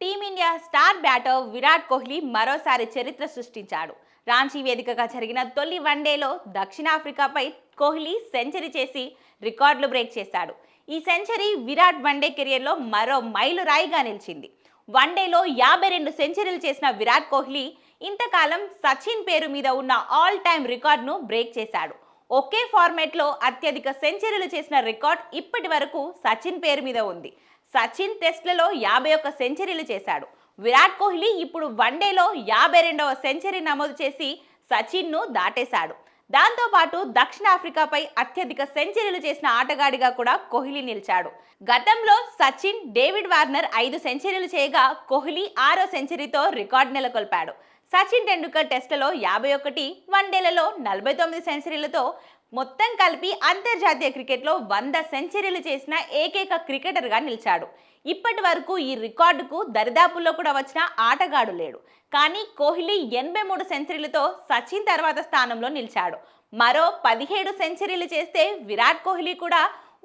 Team India star batter Virat Kohli మరోసారి చరిత్ర సృష్టించాడు. రాంచీ వేదికగా జరిగిన తొలి వన్డేలో దక్షిణాఫ్రికాపై కోహ్లీ సెంచరీ చేసి రికార్డులు బ్రేక్ చేశాడు. ఈ సెంచరీ విరాట్ వన్డే కెరియర్లో మరో మైలురాయిగా నిలిచింది. వన్డేలో 52 సెంచరీలు చేసిన విరాట్ కోహ్లీ ఇంతకాలం సచిన్ పేరు మీద ఉన్న ఆల్ టైమ్ రికార్డును బ్రేక్ చేశాడు. ఒకే ఫార్మాట్లో అత్యధిక సెంచరీలు చేసిన రికార్డ్ ఇప్పటి వరకు సచిన్ పేరు మీద ఉంది. సచిన్ టెస్ట్లలో 51 సెంచరీలు చేశాడు. విరాట్ కోహ్లీ ఇప్పుడు వన్డేలో 52వ సెంచరీ నమోదు చేసి సచిన్ను దాటేశాడు. దాంతోపాటు దక్షిణాఫ్రికాపై అత్యధిక సెంచరీలు చేసిన ఆటగాడిగా కూడా కోహ్లీ నిలిచాడు. గతంలో సచిన్, డేవిడ్ వార్నర్ 5 సెంచరీలు చేయగా కోహ్లీ 6వ సెంచరీతో రికార్డు నెలకొల్పాడు. సచిన్ టెండూల్కర్ టెస్టులలో 51, వన్డేలలో 49 సెంచరీలతో మొత్తం కలిపి అంతర్జాతీయ క్రికెట్లో 100 సెంచరీలు చేసిన ఏకైక క్రికెటర్గా నిలిచాడు. ఇప్పటి వరకు ఈ రికార్డుకు దరిదాపుల్లో కూడా వచ్చిన ఆటగాడు లేడు. కానీ కోహ్లీ 83 సెంచరీలతో సచిన్ తర్వాత స్థానంలో నిలిచాడు. మరో 17 సెంచరీలు చేస్తే విరాట్ కోహ్లీ కూడా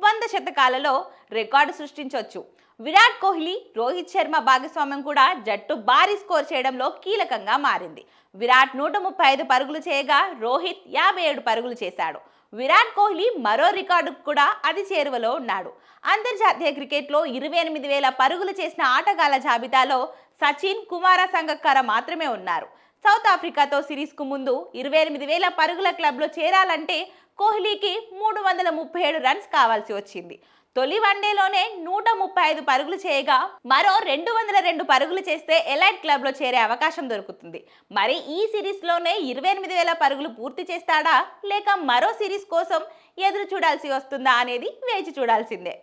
100 శతకాలలో రికార్డు సృష్టించవచ్చు. విరాట్ కోహ్లీ, రోహిత్ శర్మ భాగస్వామ్యం కూడా జట్టు భారీ స్కోర్ చేయడంలో కీలకంగా మారింది. విరాట్ 135 పరుగులు చేయగా రోహిత్ 57 పరుగులు చేశాడు. విరాట్ కోహ్లీ మరో రికార్డుకు కూడా అది చేరువలో ఉన్నాడు. అంతర్జాతీయ క్రికెట్లో 28,000 పరుగులు చేసిన ఆటగాళ్ల జాబితాలో సచిన్, కుమార సంగక్కర మాత్రమే ఉన్నారు. సౌత్ ఆఫ్రికాతో సిరీస్కు ముందు 28,000 పరుగుల క్లబ్లో చేరాలంటే కోహ్లీకి 337 రన్స్ కావాల్సి వచ్చింది. తొలి వన్డేలోనే 135 పరుగులు చేయగా మరో 202 పరుగులు చేస్తే ఎలైట్ క్లబ్లో చేరే అవకాశం దొరుకుతుంది. మరి ఈ సిరీస్లోనే 28,000 పరుగులు పూర్తి చేస్తాడా లేక మరో సిరీస్ కోసం ఎదురు చూడాల్సి వస్తుందా అనేది వేచి చూడాల్సిందే.